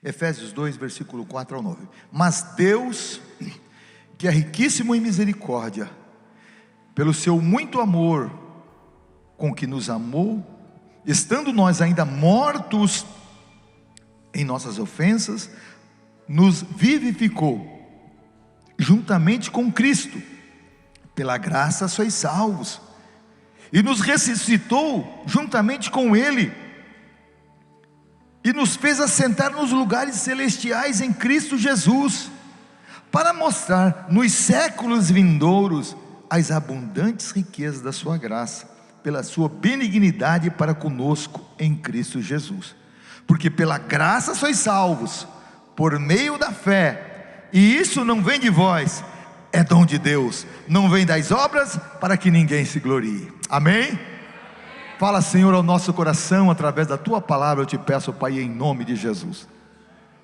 Efésios 2, versículo 4 ao 9. Mas Deus, que é riquíssimo em misericórdia, pelo seu muito amor com que nos amou, estando nós ainda mortos em nossas ofensas, nos vivificou juntamente com Cristo. Pela graça sois salvos, e nos ressuscitou juntamente com Ele, e nos fez assentar nos lugares celestiais em Cristo Jesus, para mostrar nos séculos vindouros as abundantes riquezas da sua graça, pela sua benignidade para conosco em Cristo Jesus. Porque pela graça sois salvos, por meio da fé, e isso não vem de vós, é dom de Deus, não vem das obras, para que ninguém se glorie. Amém? Fala, Senhor, ao nosso coração, através da Tua palavra, eu te peço, Pai, em nome de Jesus.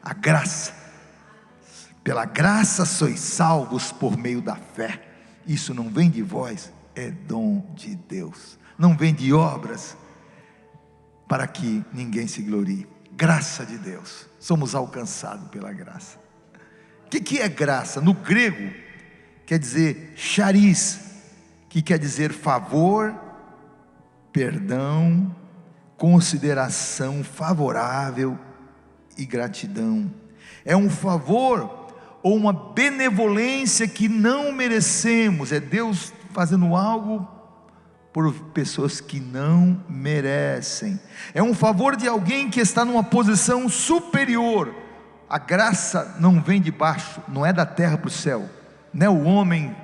A graça, pela graça sois salvos por meio da fé. Isso não vem de vós, é dom de Deus, não vem de obras, para que ninguém se glorie. Graça de Deus, somos alcançados pela graça. O que é graça? No grego, quer dizer charis, que quer dizer favor, perdão, consideração favorável e gratidão. É um favor ou uma benevolência que não merecemos. É Deus fazendo algo por pessoas que não merecem. É um favor de alguém que está numa posição superior. A graça não vem de baixo, não é da terra para o céu, não é o homem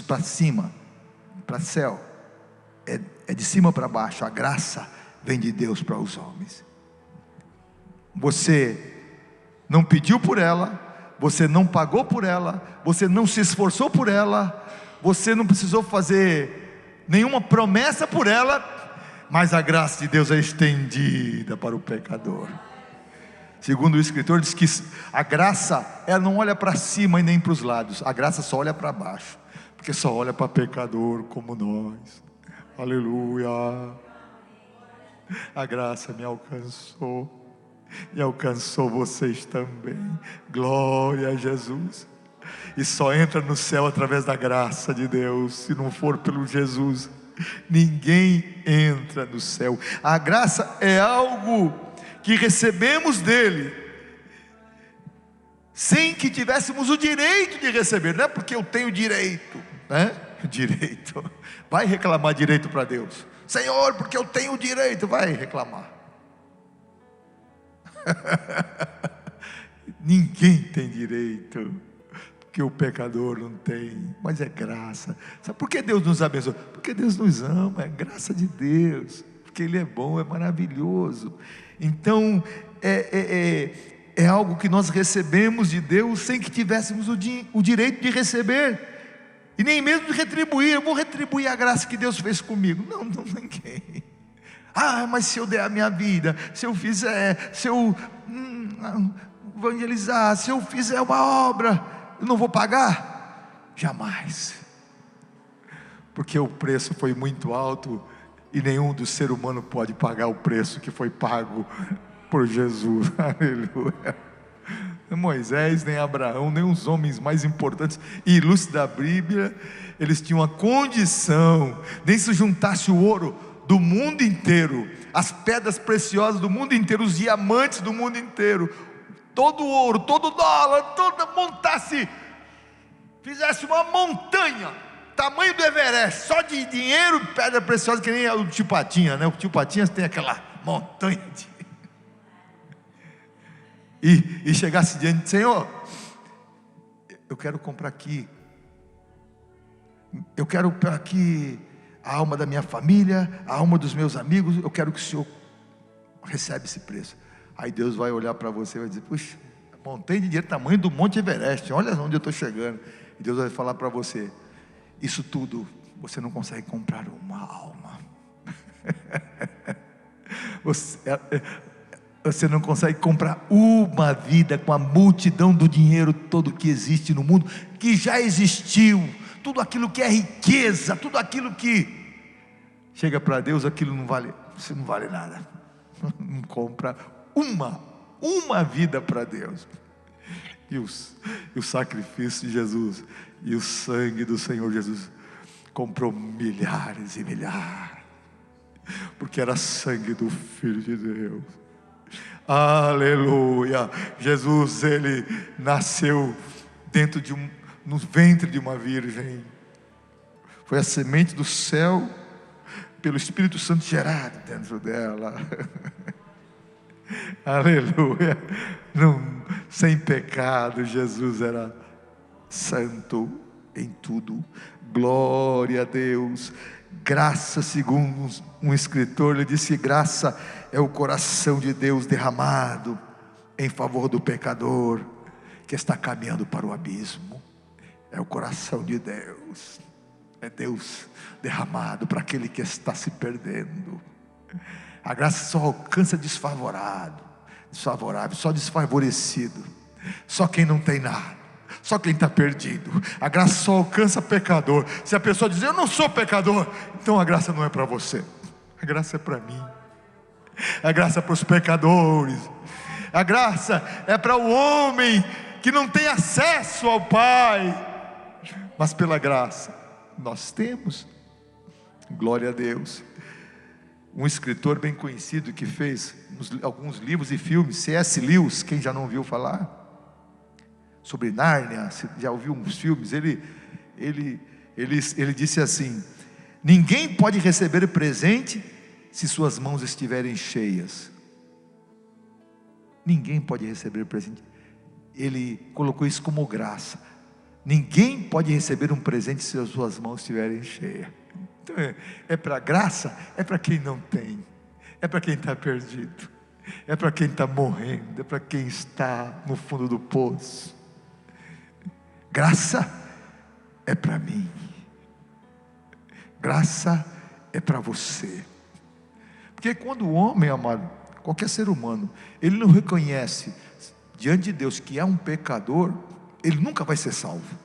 para cima, para o céu, é de cima para baixo. A graça vem de Deus para os homens. Você não pediu por ela, você não pagou por ela, você não se esforçou por ela, você não precisou fazer nenhuma promessa por ela, mas a graça de Deus é estendida para o pecador. Segundo o escritor, diz que a graça, ela não olha para cima e nem para os lados, a graça só olha para baixo, porque só olha para pecador como nós. Aleluia. A graça me alcançou e alcançou vocês também. Glória a Jesus. E só entra no céu através da graça de Deus. Se não for pelo Jesus, ninguém entra no céu. A graça é algo que recebemos dele, sem que tivéssemos o direito de receber. Não é porque eu tenho direito, né? Direito. Vai reclamar direito para Deus. Senhor, porque eu tenho direito. Vai reclamar. Ninguém tem direito, porque o pecador não tem, mas é graça. Sabe por que Deus nos abençoa? Porque Deus nos ama, é graça de Deus, porque Ele é bom, é maravilhoso. Então é algo que nós recebemos de Deus sem que tivéssemos o direito de receber, e nem mesmo de retribuir. Eu vou retribuir a graça que Deus fez comigo. Não, ninguém. Mas se eu der a minha vida, se eu fizer, se eu evangelizar, se eu fizer uma obra, eu não vou pagar? Jamais, porque o preço foi muito alto, e nenhum do ser humano pode pagar o preço que foi pago por Jesus. Aleluia. Moisés, nem Abraão, nem os homens mais importantes e ilustres da Bíblia, eles tinham a condição, nem se juntasse o ouro do mundo inteiro, as pedras preciosas do mundo inteiro, os diamantes do mundo inteiro, todo o ouro, todo o dólar, fizesse uma montanha, tamanho do Everest, só de dinheiro e pedra preciosa, que nem o tio Patinhas, né? O tio Patinhas tem aquela montanha e chegasse diante de Senhor, eu quero comprar aqui, eu quero aqui a alma da minha família, a alma dos meus amigos, eu quero que o Senhor receba esse preço. Aí Deus vai olhar para você e vai dizer: puxa, montanha de dinheiro, tamanho do Monte Everest, olha onde eu estou chegando. E Deus vai falar para você: isso tudo você não consegue comprar uma alma. Você não consegue comprar uma vida com a multidão do dinheiro todo que existe no mundo, que já existiu. Tudo aquilo que é riqueza, tudo aquilo que chega para Deus, aquilo não vale, você não vale nada. Não compra uma uma vida para Deus. E o sacrifício de Jesus e o sangue do Senhor Jesus comprou milhares e milhares, porque era sangue do Filho de Deus. Aleluia. Jesus, ele nasceu no ventre de uma virgem. Foi a semente do céu, pelo Espírito Santo gerado dentro dela. Aleluia. Sem pecado, Jesus era santo em tudo. Glória a Deus. Graça, segundo um escritor, ele disse: graça é o coração de Deus derramado em favor do pecador que está caminhando para o abismo. É o coração de Deus. É Deus derramado para aquele que está se perdendo. A graça só alcança desfavorável, só desfavorecido, só quem não tem nada, só quem está perdido. A graça só alcança pecador. Se a pessoa dizer: eu não sou pecador, então a graça não é para você. A graça é para mim. A graça é para os pecadores. A graça é para o homem que não tem acesso ao Pai, mas pela graça nós temos. Glória a Deus. Um escritor bem conhecido que fez alguns livros e filmes, C.S. Lewis, quem já não ouviu falar sobre Nárnia, já ouviu uns filmes, ele disse assim: ninguém pode receber presente se suas mãos estiverem cheias. Ninguém pode receber presente. Ele colocou isso como graça. Ninguém pode receber um presente se as suas mãos estiverem cheias. Então é para graça, é para quem não tem, é para quem está perdido, é para quem está morrendo, é para quem está no fundo do poço. Graça é para mim, graça é para você. Porque quando o homem, amado, qualquer ser humano, ele não reconhece diante de Deus que é um pecador, ele nunca vai ser salvo.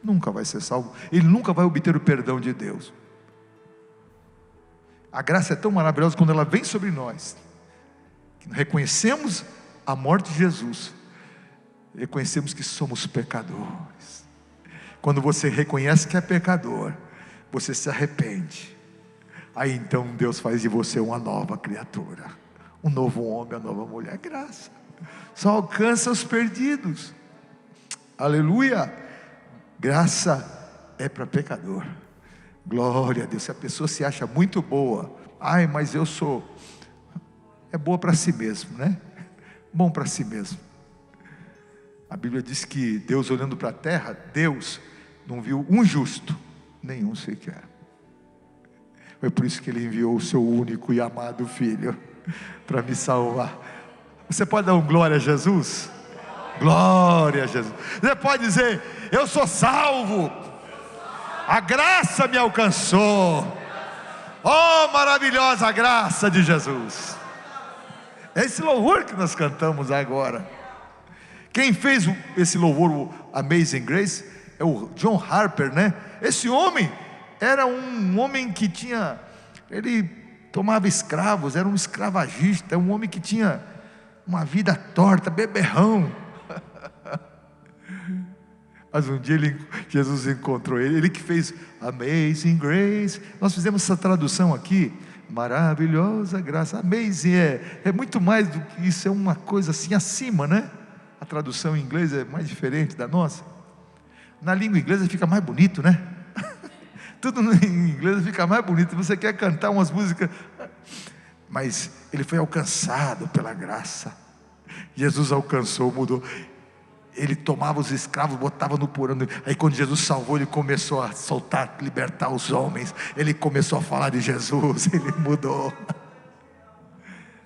Nunca vai ser salvo. Ele nunca vai obter o perdão de Deus. A graça é tão maravilhosa quando ela vem sobre nós, que reconhecemos a morte de Jesus, reconhecemos que somos pecadores. Quando você reconhece que é pecador, você se arrepende. Aí então Deus faz de você uma nova criatura, um novo homem, uma nova mulher. Graça só alcança os perdidos. Aleluia. Graça é para pecador. Glória a Deus. Se a pessoa se acha muito boa, mas eu sou, é boa para si mesmo, né? Bom para si mesmo. A Bíblia diz que Deus, olhando para a terra, Deus não viu um justo, nenhum sequer. Foi por isso que Ele enviou o seu único e amado Filho para me salvar. Você pode dar um glória a Jesus? Glória a Jesus. Você pode dizer: eu sou salvo, a graça me alcançou. Oh, maravilhosa graça de Jesus. É esse louvor que nós cantamos agora. Quem fez esse louvor, o Amazing Grace, é o John Harper, né? Esse homem era um homem que ele tomava escravos, era um escravagista, um homem que tinha uma vida torta, beberrão. Mas um dia Jesus encontrou ele que fez Amazing Grace. Nós fizemos essa tradução aqui, maravilhosa graça. Amazing é muito mais do que isso, é uma coisa assim acima, né? A tradução em inglês é mais diferente da nossa. Na língua inglesa fica mais bonito, né? Tudo em inglês fica mais bonito. Você quer cantar umas músicas, mas ele foi alcançado pela graça. Jesus alcançou, mudou. Ele tomava os escravos, botava no porão. Aí quando Jesus salvou, ele começou a soltar, libertar os homens. Ele começou a falar de Jesus. Ele mudou.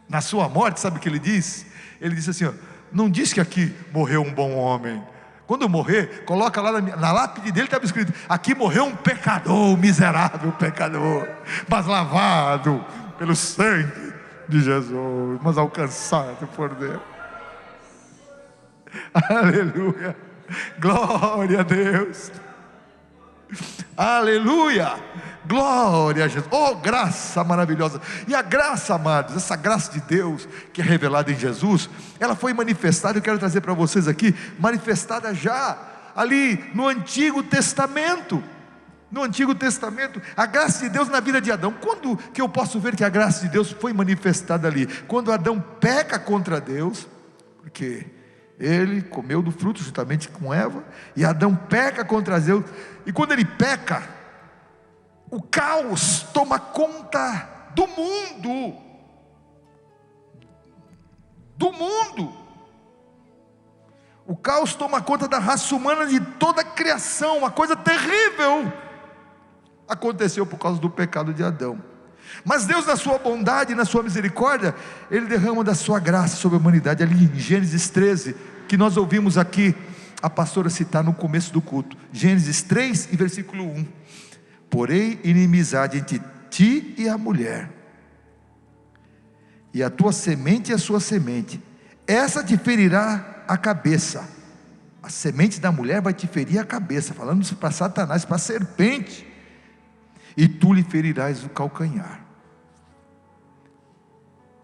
Na sua morte, sabe o que ele disse? Ele disse assim: não diz que aqui morreu um bom homem. Quando morrer, coloca lá na lápide dele, estava escrito: aqui morreu um pecador, um miserável pecador, mas lavado pelo sangue de Jesus, mas alcançado por Deus. Aleluia. Glória a Deus. Aleluia, glória a Jesus. Oh, graça maravilhosa. E a graça, amados, essa graça de Deus que é revelada em Jesus, ela foi manifestada, eu quero trazer para vocês aqui, manifestada já ali no Antigo Testamento. No Antigo Testamento, a graça de Deus na vida de Adão. Quando que eu posso ver que a graça de Deus foi manifestada ali? Quando Adão peca contra Deus, porque ele comeu do fruto juntamente com Eva, e Adão peca contra Deus, e quando ele peca, o caos toma conta do mundo. O caos toma conta da raça humana, de toda a criação. Uma coisa terrível aconteceu por causa do pecado de Adão. Mas Deus, na sua bondade, na sua misericórdia, Ele derrama da sua graça sobre a humanidade. Ali em Gênesis 13, que nós ouvimos aqui a pastora citar no começo do culto, Gênesis 3 e versículo 1: porém inimizade entre ti e a mulher, e a tua semente e a sua semente, essa te ferirá a cabeça. A semente da mulher vai te ferir a cabeça, falando para Satanás, para a serpente, e tu lhe ferirás o calcanhar.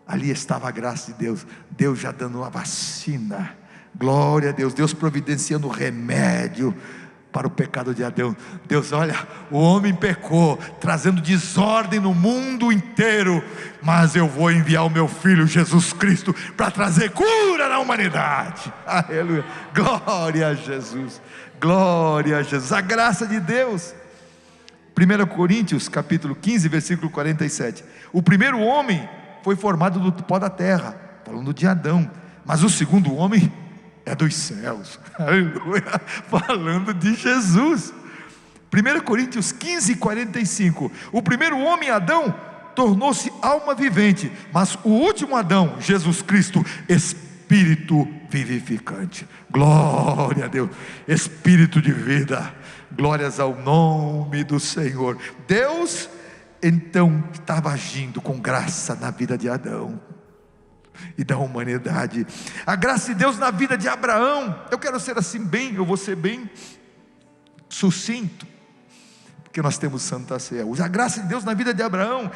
Ali estava a graça de Deus, Deus já dando uma vacina, glória a Deus, Deus providenciando remédio para o pecado de Adão. Deus, olha, o homem pecou, trazendo desordem no mundo inteiro, mas eu vou enviar o meu filho Jesus Cristo para trazer cura na humanidade. Aleluia, glória a Jesus, glória a Jesus, a graça de Deus. 1 Coríntios capítulo 15 versículo 47: o primeiro homem foi formado do pó da terra, falando de Adão, mas o segundo homem é dos céus. Aleluia, falando de Jesus. 1 Coríntios 15, 45: o primeiro homem, Adão, tornou-se alma vivente, mas o último Adão, Jesus Cristo, espírito vivificante. Glória a Deus, espírito de vida. Glórias ao nome do Senhor. Deus então estava agindo com graça na vida de Adão e da humanidade. A graça de Deus na vida de Abraão. Eu quero ser assim eu vou ser bem sucinto, porque nós temos Santa Ceia. A graça de Deus na vida de Abraão,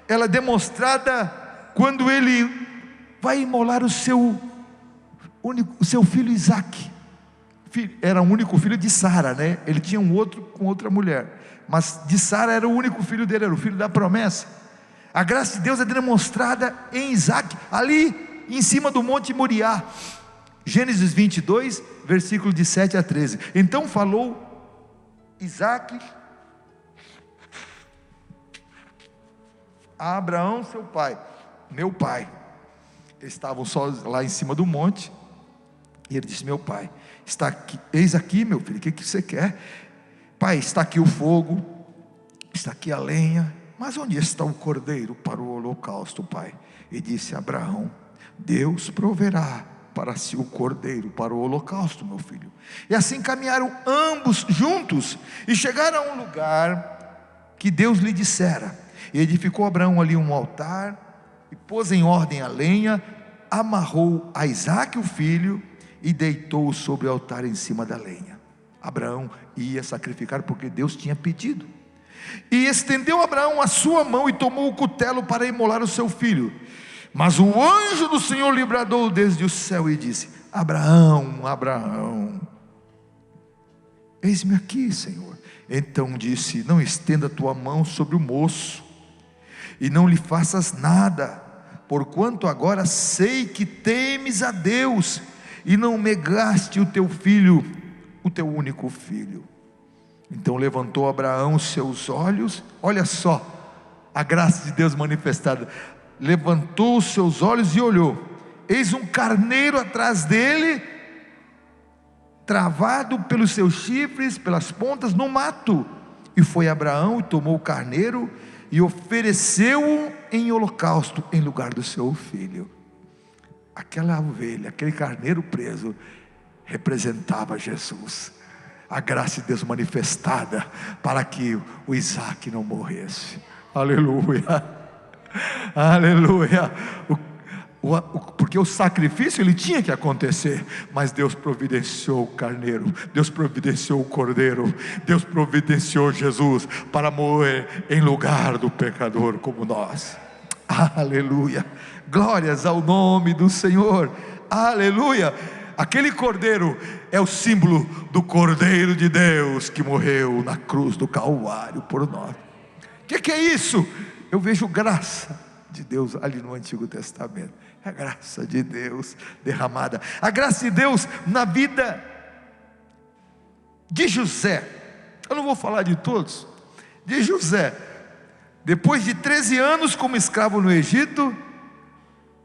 ela é demonstrada quando ele vai imolar o seu filho Isaque. Era o único filho de Sara, né? Ele tinha um outro com outra mulher, mas de Sara era o único filho dele, era o filho da promessa. A graça de Deus é demonstrada em Isaque, ali em cima do monte Moriá. Gênesis 22, versículo de 7 a 13. Então falou Isaque a Abraão seu pai: meu pai. Eles estavam só lá em cima do monte, e ele disse: meu pai, está aqui, eis aqui meu filho, o que você quer? Pai, está aqui o fogo, está aqui a lenha, mas onde está o cordeiro para o holocausto, pai? E disse Abraão: Deus proverá para si o cordeiro para o holocausto, meu filho. E assim caminharam ambos juntos, e chegaram a um lugar que Deus lhe dissera. E edificou Abraão ali um altar, e pôs em ordem a lenha, amarrou a Isaque o filho, e deitou-o sobre o altar em cima da lenha. Abraão ia sacrificar porque Deus tinha pedido. E estendeu Abraão a sua mão e tomou o cutelo para imolar o seu filho. Mas o anjo do Senhor lhe bradou desde o céu e disse: Abraão, Abraão. Eis-me aqui, Senhor. Então disse: não estenda a tua mão sobre o moço, e não lhe faças nada, porquanto agora sei que temes a Deus, e não negaste o teu filho, o teu único filho. Então levantou Abraão os seus olhos, olha só, a graça de Deus manifestada. Levantou os seus olhos e olhou, eis um carneiro atrás dele, travado pelos seus chifres, pelas pontas, no mato. E foi Abraão e tomou o carneiro e ofereceu-o em holocausto em lugar do seu filho. Aquela ovelha, aquele carneiro preso, representava Jesus, a graça de Deus manifestada para que o Isaque não morresse. Aleluia, aleluia. porque o sacrifício ele tinha que acontecer, mas Deus providenciou o carneiro, Deus providenciou o cordeiro, Deus providenciou Jesus para morrer em lugar do pecador como nós. Aleluia, glórias ao nome do Senhor, aleluia. Aquele cordeiro é o símbolo do Cordeiro de Deus que morreu na cruz do Calvário por nós. O que é isso? Eu vejo graça de Deus ali no Antigo Testamento. É a graça de Deus derramada, a graça de Deus na vida de José. Eu não vou falar de todos. De José, depois de 13 anos como escravo no Egito,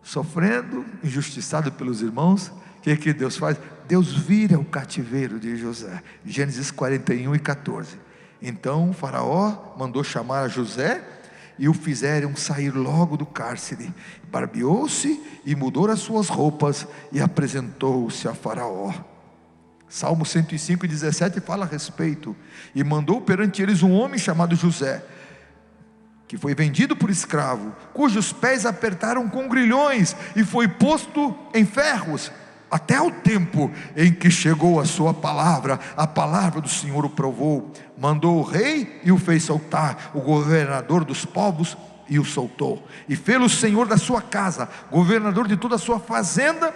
sofrendo, injustiçado pelos irmãos, o que Deus faz? Deus vira o cativeiro de José. Gênesis 41:14. Então o faraó mandou chamar a José e o fizeram sair logo do cárcere. Barbeou-se e mudou as suas roupas e apresentou-se a Faraó. Salmo 105:17 fala a respeito. E mandou perante eles um homem chamado José, que foi vendido por escravo, cujos pés apertaram com grilhões e foi posto em ferros, até o tempo em que chegou a sua palavra. A palavra do Senhor o provou. Mandou o rei e o fez soltar, o governador dos povos e o soltou, e fê-lo senhor da sua casa, governador de toda a sua fazenda,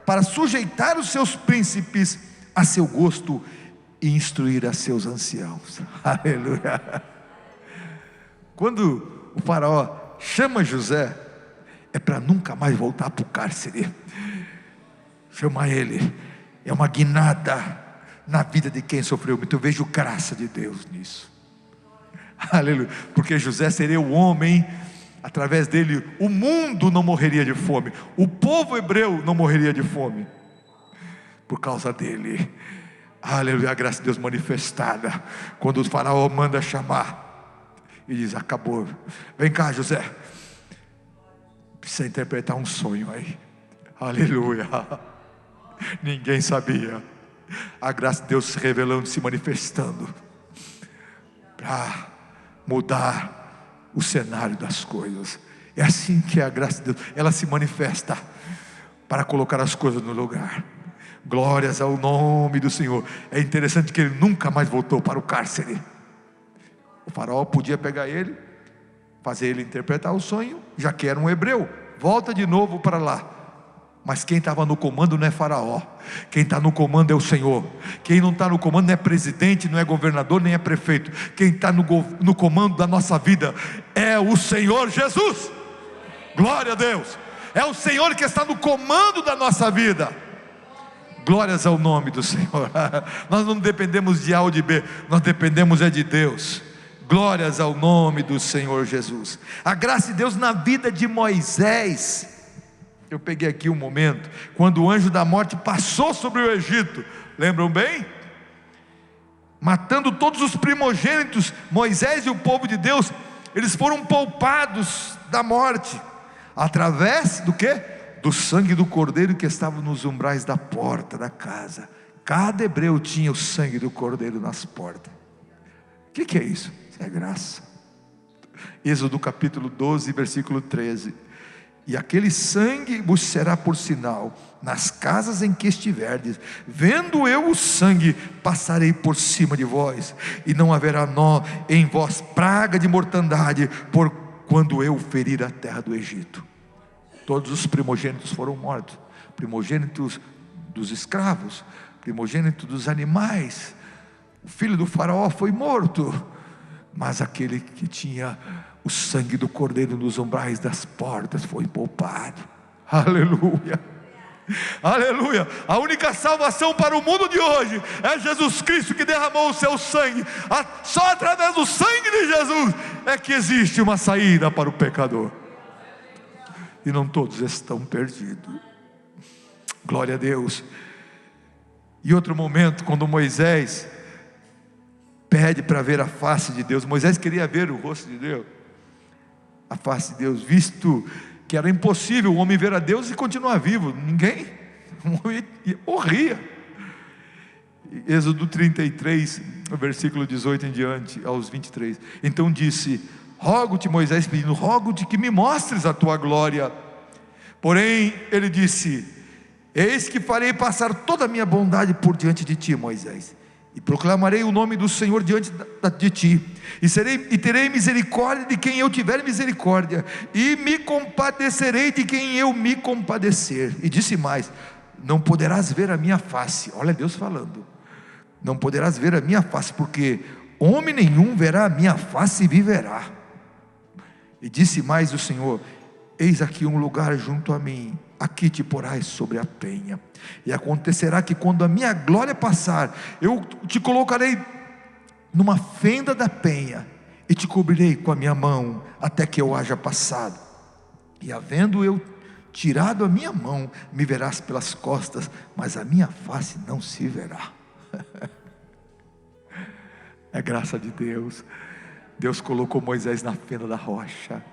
para sujeitar os seus príncipes a seu gosto e instruir a seus anciãos. Aleluia. Quando o faraó chama José, é para nunca mais voltar para o cárcere. Chama ele, é uma guinada na vida de quem sofreu muito. Eu vejo graça de Deus nisso. Aleluia. Porque José seria o homem, através dele o mundo não morreria de fome, o povo hebreu não morreria de fome, por causa dele. Aleluia, a graça de Deus manifestada, quando o faraó manda chamar, e diz: acabou, vem cá José, precisa interpretar um sonho aí. Aleluia. Ninguém sabia. A graça de Deus se revelando, se manifestando, para mudar o cenário das coisas. É assim que a graça de Deus, ela se manifesta, para colocar as coisas no lugar. Glórias ao nome do Senhor. É interessante que ele nunca mais voltou para o cárcere. O faraó podia pegar ele, fazer ele interpretar o sonho, já que era um hebreu, volta de novo para lá. Mas quem estava no comando não é faraó, quem está no comando é o Senhor. Quem não está no comando não é presidente, não é governador, nem é prefeito. Quem está no comando da nossa vida é o Senhor Jesus. Glória a Deus. É o Senhor que está no comando da nossa vida. Glórias ao nome do Senhor. Nós não dependemos de A ou de B, nós dependemos é de Deus. Glórias ao nome do Senhor Jesus. A graça de Deus na vida de Moisés. Eu peguei aqui um momento, quando o anjo da morte passou sobre o Egito, lembram bem? Matando todos os primogênitos. Moisés e o povo de Deus, eles foram poupados da morte, através do quê? Do sangue do cordeiro que estava nos umbrais da porta da casa. Cada hebreu tinha o sangue do cordeiro nas portas. O que é isso? Isso é graça. Êxodo capítulo 12, versículo 13. E aquele sangue vos será por sinal nas casas em que estiverdes. Vendo eu o sangue, passarei por cima de vós, e não haverá em vós praga de mortandade, por quando eu ferir a terra do Egito. Todos os primogênitos foram mortos, primogênitos dos escravos, primogênito dos animais. O filho do faraó foi morto, mas aquele que tinha o sangue do cordeiro nos umbrais das portas foi poupado. Aleluia, aleluia. A única salvação para o mundo de hoje é Jesus Cristo, que derramou o seu sangue. Só através do sangue de Jesus é que existe uma saída para o pecador, e não todos estão perdidos. Glória a Deus. E outro momento, quando Moisés pede para ver a face de Deus. Moisés queria ver o rosto de Deus, a face de Deus, visto que era impossível o homem ver a Deus e continuar vivo. Ninguém, morria. Êxodo 33, versículo 18 em diante, aos 23. Então disse: rogo-te, Moisés pedindo, rogo-te que me mostres a tua glória. Porém ele disse: eis que farei passar toda a minha bondade por diante de ti, Moisés, e proclamarei o nome do Senhor diante de ti, e terei misericórdia de quem eu tiver misericórdia, e me compadecerei de quem eu me compadecer. E disse mais: não poderás ver a minha face. Olha Deus falando: não poderás ver a minha face, porque homem nenhum verá a minha face e viverá. E disse mais o Senhor: eis aqui um lugar junto a mim, aqui te porás sobre a penha, e acontecerá que quando a minha glória passar, eu te colocarei numa fenda da penha, e te cobrirei com a minha mão, até que eu haja passado. E havendo eu tirado a minha mão, me verás pelas costas, mas a minha face não se verá. É graça de Deus. Deus colocou Moisés na fenda da rocha,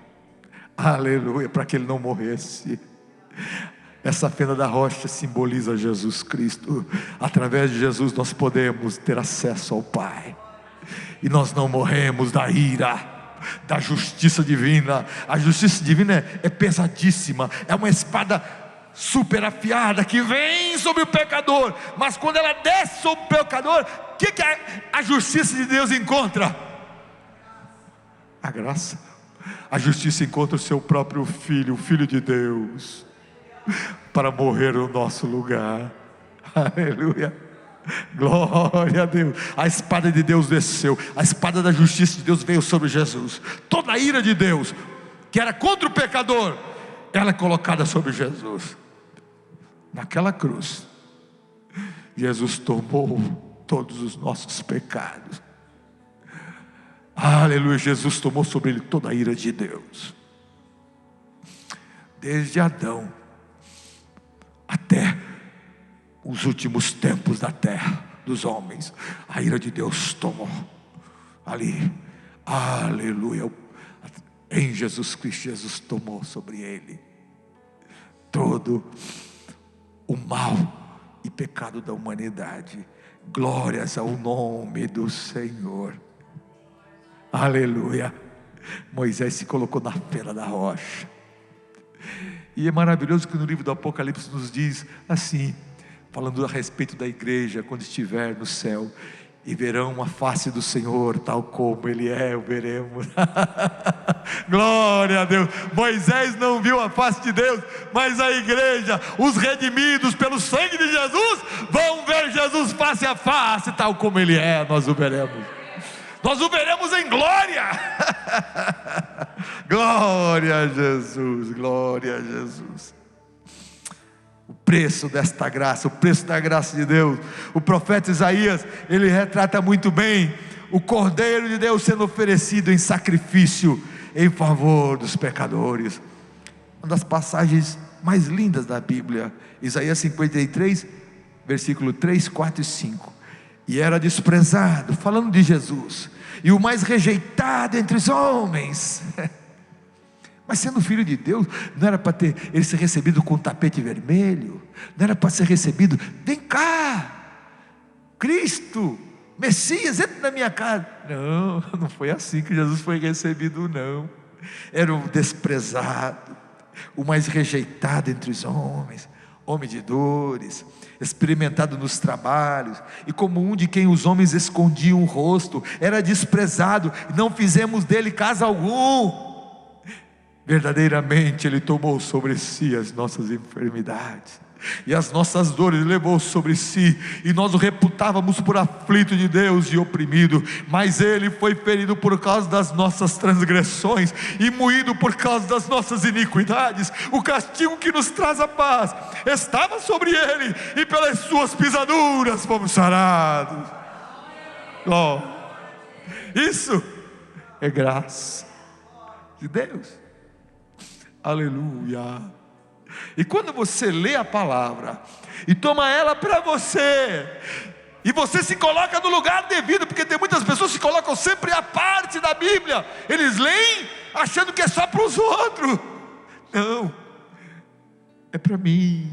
aleluia, para que ele não morresse. Essa fenda da rocha simboliza Jesus Cristo. Através de Jesus nós podemos ter acesso ao Pai, e nós não morremos da ira, da justiça divina. A justiça divina é pesadíssima, é uma espada super afiada que vem sobre o pecador, mas quando ela desce sobre o pecador, o que a justiça de Deus encontra? A graça. A justiça encontra o seu próprio Filho, o Filho de Deus, para morrer no nosso lugar. Aleluia, glória a Deus. A espada de Deus desceu, a espada da justiça de Deus veio sobre Jesus. Toda a ira de Deus, que era contra o pecador, ela é colocada sobre Jesus. Naquela cruz, Jesus tomou todos os nossos pecados. Aleluia, Jesus tomou sobre ele toda a ira de Deus. Desde Adão até os últimos tempos da terra, dos homens, a ira de Deus tomou ali. Aleluia, em Jesus Cristo, Jesus tomou sobre ele todo o mal e pecado da humanidade. Glórias ao nome do Senhor. Aleluia. Moisés se colocou na fenda da rocha. E é maravilhoso que no livro do Apocalipse nos diz assim, falando a respeito da igreja, quando estiver no céu: e verão a face do Senhor tal como Ele é, o veremos. Glória a Deus. Moisés não viu a face de Deus, mas a igreja, os redimidos pelo sangue de Jesus, vão ver Jesus face a face, tal como Ele é. Nós o veremos. Nós o veremos em glória. Glória a Jesus, glória a Jesus. O preço desta graça, o preço da graça de Deus. O profeta Isaías, ele retrata muito bem o Cordeiro de Deus sendo oferecido em sacrifício em favor dos pecadores. Uma das passagens mais lindas da Bíblia, Isaías 53, versículo 3, 4 e 5. E era desprezado, falando de Jesus, e o mais rejeitado entre os homens. Mas sendo filho de Deus, não era para ter ele ser recebido com tapete vermelho, não era para ser recebido: vem cá, Cristo, Messias, entra na minha casa. Não, não foi assim que Jesus foi recebido, não. Era o desprezado, o mais rejeitado entre os homens, homem de dores, experimentado nos trabalhos, e como um de quem os homens escondiam o rosto, era desprezado, e não fizemos dele caso algum. Verdadeiramente Ele tomou sobre si as nossas enfermidades, e as nossas dores levou sobre si, e nós o reputávamos por aflito de Deus e oprimido, mas Ele foi ferido por causa das nossas transgressões, e moído por causa das nossas iniquidades. O castigo que nos traz a paz estava sobre Ele, e pelas suas pisaduras fomos sarados. Oh, isso é graça de Deus. Aleluia. E quando você lê a palavra e toma ela para você, e você se coloca no lugar devido, porque tem muitas pessoas que se colocam sempre à parte da Bíblia, eles leem achando que é só para os outros. Não, é para mim.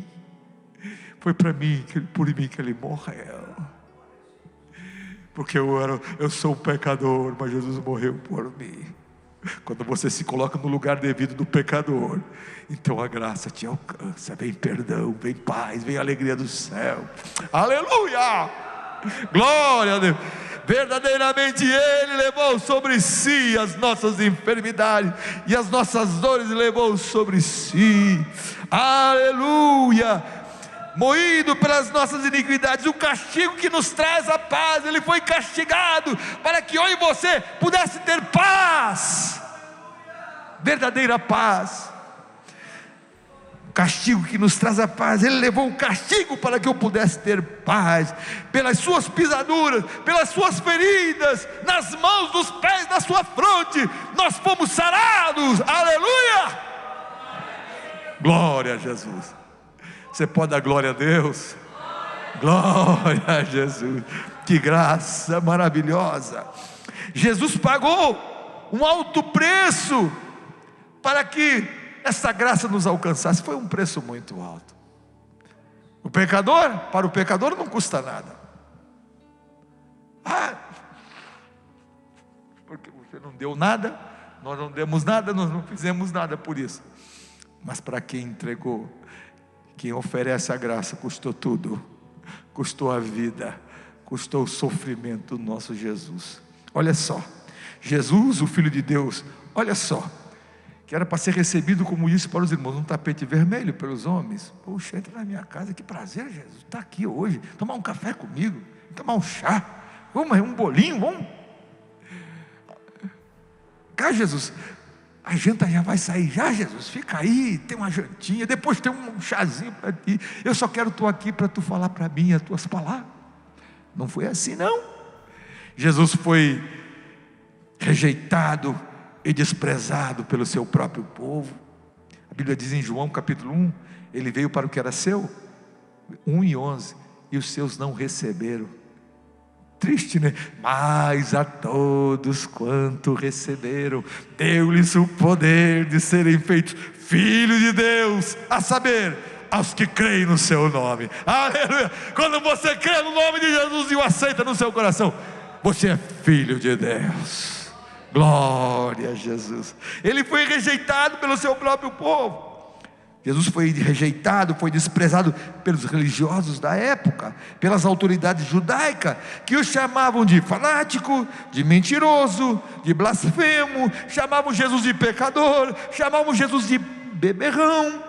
Foi para mim, por mim que Ele morreu, porque eu sou um pecador, mas Jesus morreu por mim. Quando você se coloca no lugar devido do pecador, então a graça te alcança. Vem perdão, vem paz, vem alegria do céu. Aleluia! Glória a Deus. Verdadeiramente Ele levou sobre si as nossas enfermidades e as nossas dores levou sobre si. Aleluia! Moído pelas nossas iniquidades, o castigo que nos traz a paz, Ele foi castigado para que eu e você pudesse ter paz, verdadeira paz. O castigo que nos traz a paz, Ele levou o castigo para que eu pudesse ter paz. Pelas suas pisaduras, pelas suas feridas, nas mãos, nos pés, na sua fronte, nós fomos sarados. Aleluia! Glória a Jesus. Você pode dar glória a Deus? Glória a Jesus. Que graça maravilhosa. Jesus pagou um alto preço para que essa graça nos alcançasse. Foi um preço muito alto. O pecador, para o pecador não custa nada. Porque você não deu nada, nós não demos nada, nós não fizemos nada por isso. Mas para quem entregou, quem oferece a graça, custou tudo. Custou a vida, custou o sofrimento do nosso Jesus. Olha só, Jesus, o Filho de Deus, olha só, que era para ser recebido, como disse para os irmãos, um tapete vermelho pelos homens. Poxa, entra na minha casa, que prazer, Jesus, está aqui hoje, tomar um café comigo, tomar um chá, vamos, um bolinho, vamos. Cá, Jesus, a janta já vai sair, já, Jesus, fica aí, tem uma jantinha, depois tem um chazinho para ti, eu só quero tu aqui para tu falar para mim as tuas palavras. Não foi assim não. Jesus foi rejeitado e desprezado pelo seu próprio povo. A Bíblia diz em João capítulo 1, Ele veio para o que era seu, 1:11, e os seus não receberam. Triste, né? Mas a todos quanto receberam, deu-lhes o poder de serem feitos filhos de Deus, a saber, aos que creem no seu nome. Aleluia! Quando você crê no nome de Jesus e o aceita no seu coração, você é filho de Deus. Glória a Jesus. Ele foi rejeitado pelo seu próprio povo. Jesus foi rejeitado, foi desprezado pelos religiosos da época, pelas autoridades judaicas, que o chamavam de fanático, de mentiroso, de blasfemo, chamavam Jesus de pecador, chamavam Jesus de beberrão,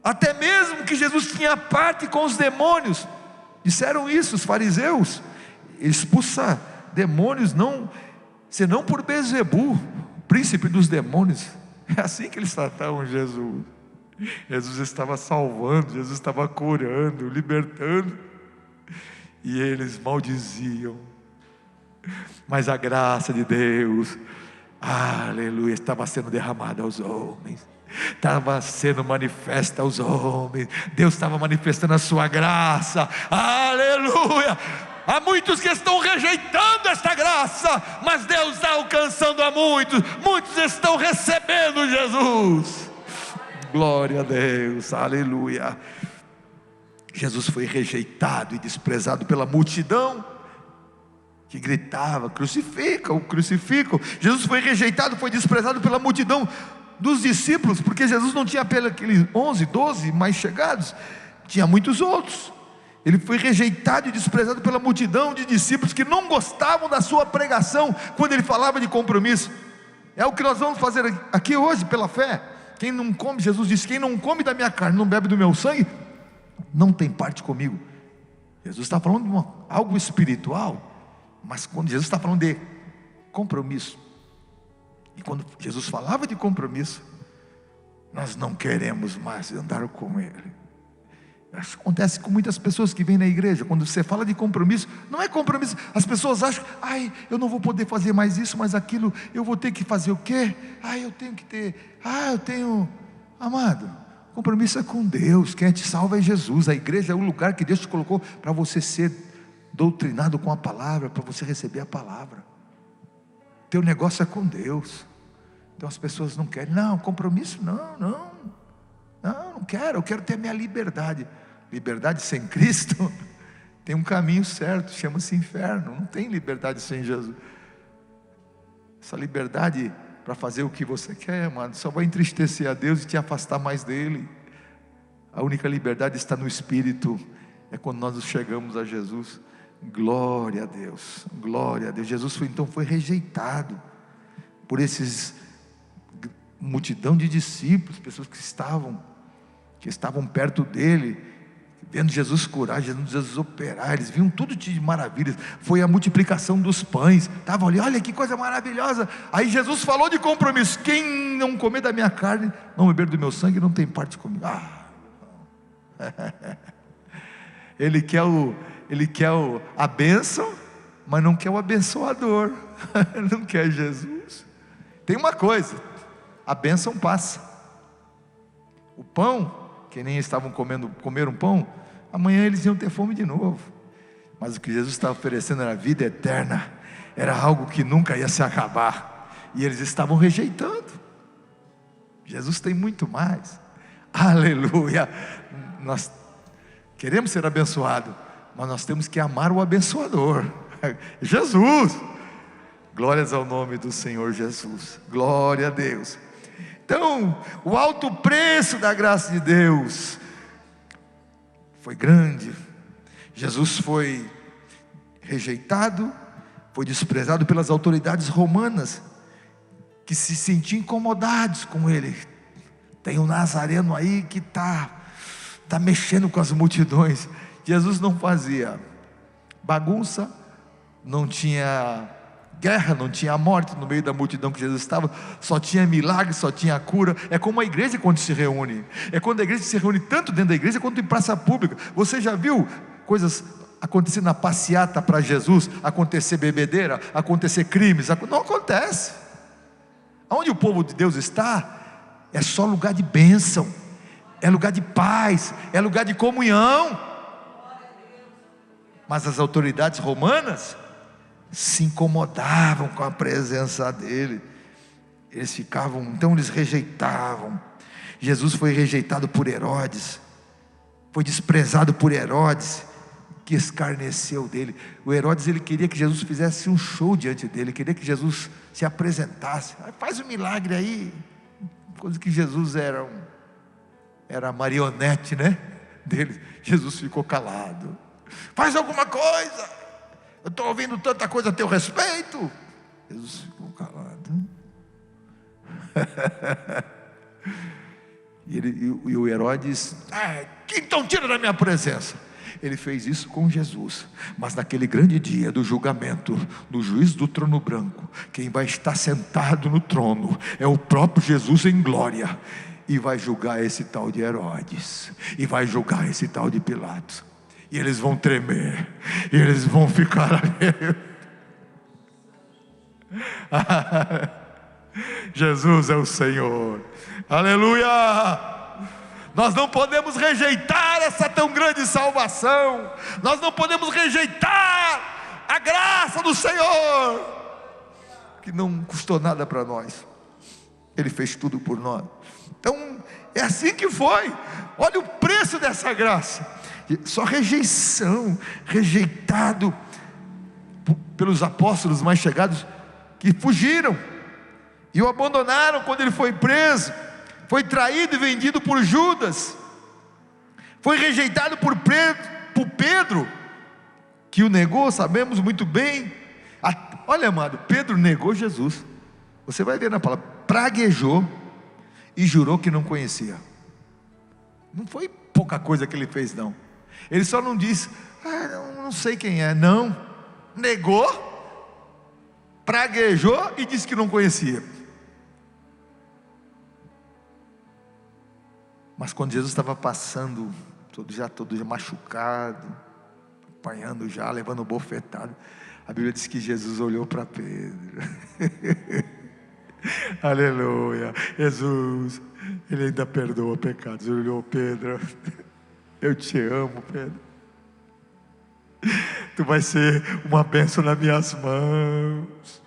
até mesmo que Jesus tinha parte com os demônios. Disseram isso os fariseus: expulsa demônios não, senão por Bezebu, príncipe dos demônios. É assim que eles tratavam Jesus. Jesus estava salvando, Jesus estava curando, libertando, e eles maldiziam. Mas a graça de Deus, aleluia, estava sendo derramada aos homens, estava sendo manifesta aos homens. Deus estava manifestando a sua graça, aleluia. Há muitos que estão rejeitando esta graça, mas Deus está alcançando a muitos. Muitos estão recebendo Jesus. Glória a Deus, aleluia. Jesus foi rejeitado e desprezado pela multidão que gritava: crucifica-o, crucifica-o. Jesus foi rejeitado, foi desprezado pela multidão dos discípulos, porque Jesus não tinha apenas aqueles 11, 12 mais chegados, tinha muitos outros. Ele foi rejeitado e desprezado pela multidão de discípulos que não gostavam da sua pregação, quando ele falava de compromisso. É o que nós vamos fazer aqui hoje pela fé. Quem não come, Jesus disse, quem não come da minha carne, não bebe do meu sangue, não tem parte comigo. Jesus está falando de algo espiritual, mas quando Jesus está falando de compromisso, e quando Jesus falava de compromisso, nós não queremos mais andar com Ele. Isso acontece com muitas pessoas que vêm na igreja. Quando você fala de compromisso, não é compromisso. As pessoas acham: ai, eu não vou poder fazer mais isso, mais aquilo, eu vou ter que fazer o quê? Ai, eu tenho que ter, eu tenho. Amado, compromisso é com Deus. Quem te salva é Jesus. A igreja é o lugar que Deus te colocou para você ser doutrinado com a palavra, para você receber a palavra. Teu negócio é com Deus. Então as pessoas não querem. Não, compromisso não quero. Eu quero ter minha liberdade. Liberdade sem Cristo tem um caminho certo, chama-se inferno. Não tem liberdade sem Jesus. Essa liberdade para fazer o que você quer, amado, só vai entristecer a Deus e te afastar mais dele. A única liberdade está no Espírito, é quando nós chegamos a Jesus. Glória a Deus, glória a Deus. Jesus foi rejeitado por esses multidão de discípulos, pessoas que estavam perto dele, vendo Jesus curar, Jesus operar. Eles viam tudo de maravilhas. Foi a multiplicação dos pães, estavam ali, olha que coisa maravilhosa. Aí Jesus falou de compromisso: quem não comer da minha carne, não beber do meu sangue, não tem parte comigo. Ele quer a bênção, mas não quer o abençoador. Não quer Jesus. Tem uma coisa: a bênção passa. O pão, que nem estavam comeram pão, amanhã eles iam ter fome de novo. Mas o que Jesus estava oferecendo era vida eterna, era algo que nunca ia se acabar, e eles estavam rejeitando. Jesus tem muito mais. Aleluia. Nós queremos ser abençoados, mas nós temos que amar o abençoador, Jesus. Glórias ao nome do Senhor Jesus. Glória a Deus. Então, o alto preço da graça de Deus foi grande. Jesus foi rejeitado, foi desprezado pelas autoridades romanas, que se sentiam incomodados com ele. Tem um nazareno aí que está mexendo com as multidões. Jesus não fazia bagunça, não tinha guerra, não tinha morte no meio da multidão que Jesus estava, só tinha milagre, só tinha cura. É como a igreja quando se reúne, é quando a igreja se reúne tanto dentro da igreja quanto em praça pública. Você já viu coisas acontecer na passeata para Jesus, acontecer bebedeira, acontecer crimes? Não acontece. Onde o povo de Deus está, é só lugar de bênção, é lugar de paz, é lugar de comunhão. Mas as autoridades romanas se incomodavam com a presença dele. Eles ficavam, então eles rejeitavam. Jesus foi rejeitado por Herodes, foi desprezado por Herodes, que escarneceu dele. O Herodes, ele queria que Jesus fizesse um show diante dele, queria que Jesus se apresentasse. Faz um milagre aí. Coisa que Jesus era a marionete, né, dele. Jesus ficou calado. Faz alguma coisa, eu estou ouvindo tanta coisa a teu respeito. Jesus ficou calado. E o Herodes, então tira da minha presença. Ele fez isso com Jesus. Mas naquele grande dia do julgamento, do juízo do trono branco, quem vai estar sentado no trono é o próprio Jesus em glória, e vai julgar esse tal de Herodes, e vai julgar esse tal de Pilatos. E eles vão tremer, e eles vão ficar ali. Jesus é o Senhor. Aleluia. Nós não podemos rejeitar essa tão grande salvação. Nós não podemos rejeitar a graça do Senhor, que não custou nada para nós. Ele fez tudo por nós. Então é assim que foi. Olha o preço dessa graça. Só rejeição, rejeitado pelos apóstolos mais chegados, que fugiram e o abandonaram quando ele foi preso. Foi traído e vendido por Judas. Foi rejeitado por Pedro, que o negou, sabemos muito bem. Olha, amado, Pedro negou Jesus. Você vai ver na palavra, praguejou e jurou que não conhecia. Não foi pouca coisa que ele fez, não. Ele só não disse, não sei quem é. Não, negou, praguejou e disse que não conhecia. Mas quando Jesus estava passando, todo já machucado, apanhando já, levando bofetado, a Bíblia diz que Jesus olhou para Pedro. Aleluia. Jesus, Ele ainda perdoa pecados. Ele olhou: Pedro, eu te amo, Pedro. Tu vai ser uma bênção nas minhas mãos.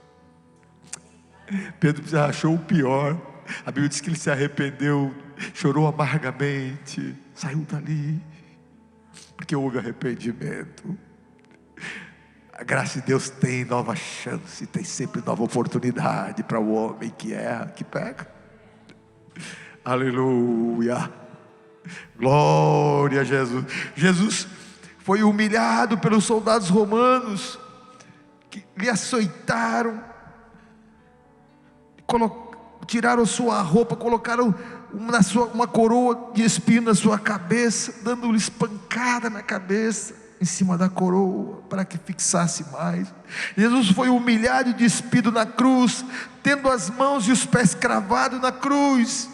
Pedro achou o pior. A Bíblia diz que ele se arrependeu, chorou amargamente, saiu dali, porque houve arrependimento. A graça de Deus tem nova chance, tem sempre nova oportunidade para o homem que erra, que peca. Aleluia, glória a Jesus. Jesus foi humilhado pelos soldados romanos, que lhe açoitaram, tiraram sua roupa, colocaram uma coroa de espinho na sua cabeça, dando-lhe espancada na cabeça, em cima da coroa, para que fixasse mais. Jesus foi humilhado e despido na cruz, tendo as mãos e os pés cravados na cruz.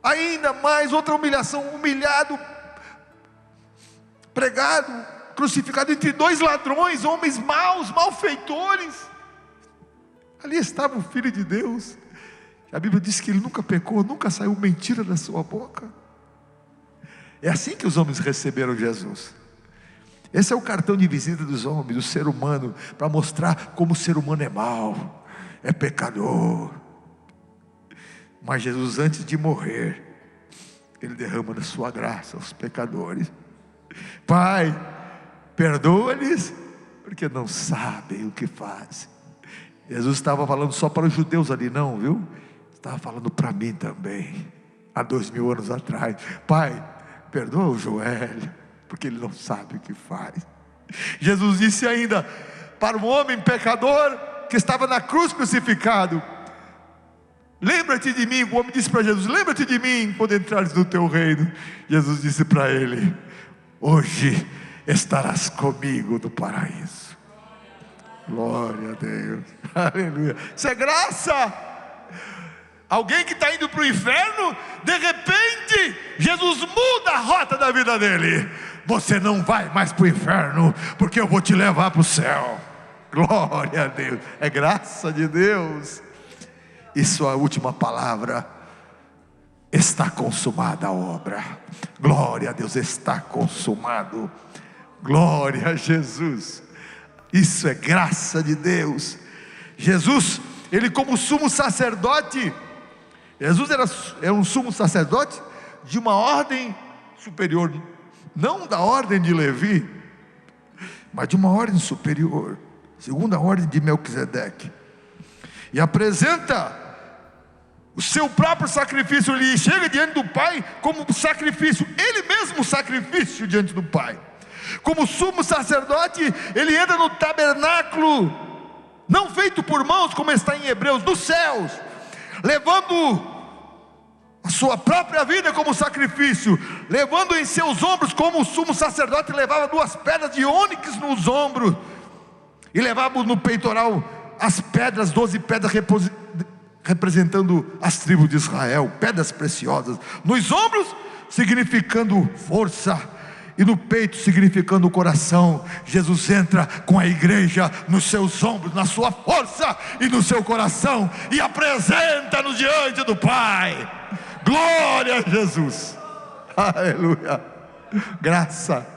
Ainda mais outra humilhação, humilhado, pregado, crucificado entre dois ladrões, homens maus, malfeitores. Ali estava o Filho de Deus. A Bíblia diz que ele nunca pecou, nunca saiu mentira da sua boca. É assim que os homens receberam Jesus. Esse é o cartão de visita dos homens, do ser humano, para mostrar como o ser humano é mau, é pecador. Mas Jesus, antes de morrer, ele derrama da sua graça aos pecadores. Pai, perdoa-lhes, porque não sabem o que fazem. Jesus estava falando só para os judeus ali, não, viu? Estava falando para mim também, há 2000 anos atrás. Pai, perdoa o Joélio, porque ele não sabe o que faz. Jesus disse ainda para o homem pecador que estava na cruz crucificado: lembra-te de mim. O homem disse para Jesus: lembra-te de mim quando entrares no teu reino. Jesus disse para ele: hoje estarás comigo no paraíso. Glória a Deus, aleluia. Isso é graça. Alguém que está indo para o inferno, de repente Jesus muda a rota da vida dele. Você não vai mais para o inferno, porque eu vou te levar para o céu. Glória a Deus, é graça de Deus. E sua última palavra: está consumada a obra. Glória a Deus, está consumado. Glória a Jesus. Isso é graça de Deus. Jesus, ele como sumo sacerdote, Jesus era um sumo sacerdote de uma ordem superior, não da ordem de Levi, mas de uma ordem superior, segundo a ordem de Melquisedeque, e apresenta o seu próprio sacrifício. Ele chega diante do Pai como sacrifício, ele mesmo sacrifício diante do Pai. Como sumo sacerdote, ele entra no tabernáculo, não feito por mãos, como está em Hebreus, dos céus, levando a sua própria vida como sacrifício, levando em seus ombros, como o sumo sacerdote levava 2 pedras de ônix nos ombros, e levava no peitoral as pedras, 12 pedras representando as tribos de Israel, pedras preciosas, nos ombros significando força, e no peito significando o coração. Jesus entra com a igreja nos seus ombros, na sua força e no seu coração, e apresenta-nos diante do Pai. Glória a Jesus, aleluia. Graça,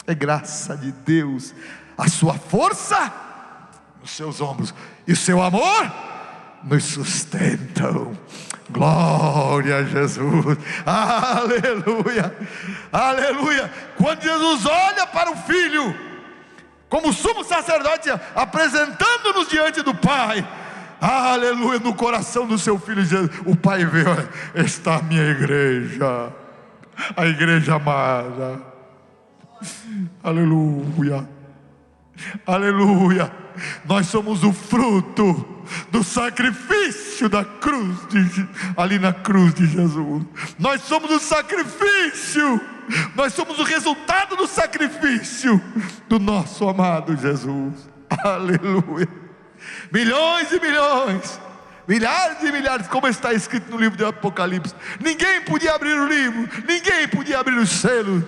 é graça de Deus. A sua força nos seus ombros e o seu amor nos sustentam. Glória a Jesus, aleluia, aleluia. Quando Jesus olha para o Filho, como sumo sacerdote, apresentando-nos diante do Pai, aleluia, no coração do seu Filho Jesus, o Pai vê: olha, está a minha igreja, a igreja amada, aleluia, aleluia. Nós somos o fruto do sacrifício da cruz, ali na cruz de Jesus. Nós somos o sacrifício, nós somos o resultado do sacrifício do nosso amado Jesus. Aleluia. Milhões e milhões, milhares e milhares, como está escrito no livro de Apocalipse. Ninguém podia abrir o livro, ninguém podia abrir os selos,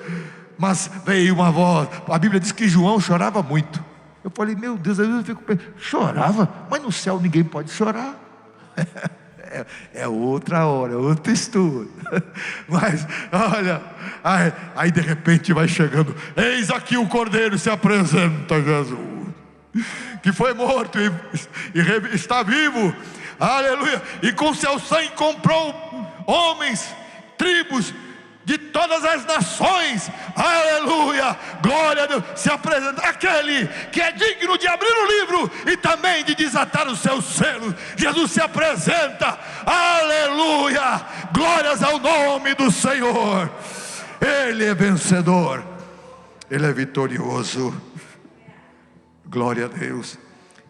mas veio uma voz. A Bíblia diz que João chorava muito. Eu falei: meu Deus, às vezes eu fico pensando, chorava? Mas no céu ninguém pode chorar. É outra hora, é outro estudo. Mas olha, aí de repente vai chegando: eis aqui o Cordeiro, se apresenta Jesus, que foi morto e está vivo, aleluia, e com seu sangue comprou homens, tribos, de todas as nações, aleluia, glória a Deus, se apresenta aquele que é digno de abrir o livro e também de desatar os seus selos. Jesus se apresenta, aleluia, glórias ao nome do Senhor. Ele é vencedor, Ele é vitorioso, glória a Deus.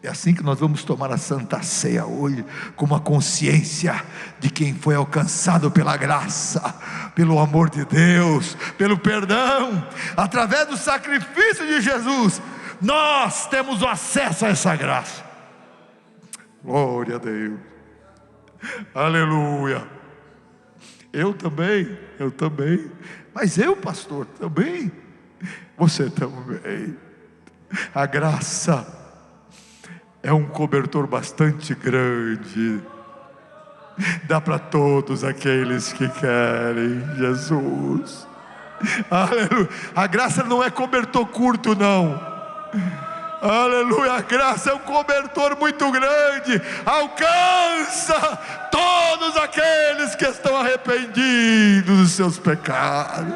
É assim que nós vamos tomar a Santa Ceia hoje, com uma consciência de quem foi alcançado pela graça, pelo amor de Deus, pelo perdão, através do sacrifício de Jesus. Nós temos o acesso a essa graça. Glória a Deus, aleluia. Eu também, mas eu, pastor, também, você também. A graça é um cobertor bastante grande, dá para todos aqueles que querem Jesus, aleluia. A graça não é cobertor curto, não, aleluia. A graça é um cobertor muito grande, alcança todos aqueles que estão arrependidos dos seus pecados,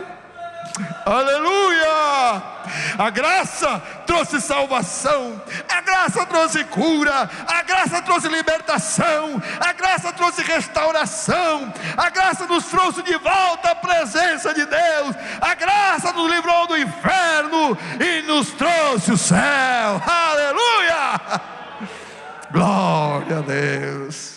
aleluia. A graça trouxe salvação, a graça trouxe cura, a graça trouxe libertação, a graça trouxe restauração, a graça nos trouxe de volta à presença de Deus, a graça nos livrou do inferno e nos trouxe o céu, aleluia, glória a Deus.